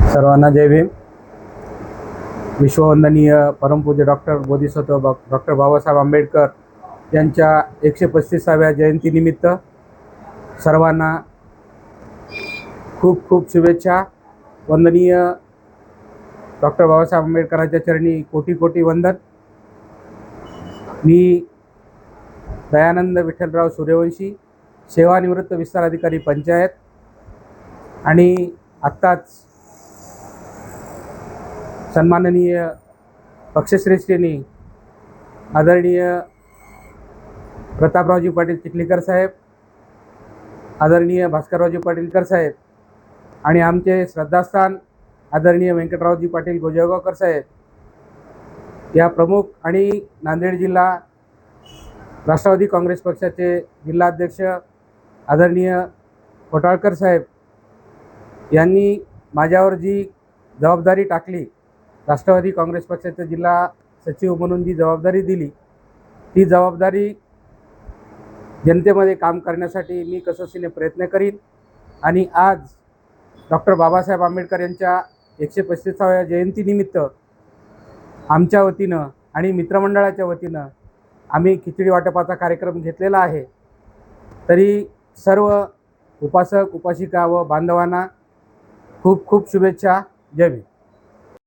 सर्वांना जय भीम। विश्ववंदनीय परमपूज्य doctor Bodhisattva doctor Babasaheb Ambedkar यांच्या 135व्या जयंतीनिमित्त सर्वांना खूप खूप शुभेच्छा। वंदनीय डॉक्टर बाबासाहेब आंबेडकरांच्या चरणी कोटी कोटी वंदन। मी दयानंद विठ्ठलराव सूर्यवंशी, सेवानिवृत्त विस्तार अधिकारी पंचायत, आणि आत्ताच सन्माननीय पक्षश्रेष्ठींनी आदरणीय प्रतापरावजी पाटील चिखलीकर साहेब, आदरणीय भास्कररावजी पाटीलकर साहेब आणि आमचे श्रद्धास्थान आदरणीय व्यंकटरावजी पाटील गोजगावकर साहेब या प्रमुख आणि नांदेड जिल्हा राष्ट्रवादी काँग्रेस पक्षाचे जिल्हाध्यक्ष आदरणीय कोटाळकर साहेब यांनी माझ्यावर जी जबाबदारी टाकली, राष्ट्रवादी काँग्रेस पक्षाचे जिल्हा सचिव म्हणून जी जबाबदारी दिली, ती जबाबदारी जनतेमध्ये काम करण्यासाठी मी कसोशीने प्रयत्न करीन। आणि आज डॉक्टर बाबासाहेब आंबेडकर यांच्या 135व्या जयंतीनिमित्त आमच्या वतीनं आणि मित्रमंडळाच्या वतीनं आम्ही खिचडी वाटपाचा कार्यक्रम घेतलेला आहे। तरी सर्व उपासक उपासिका व बांधवांना खूप खूप शुभेच्छा। जय भीम।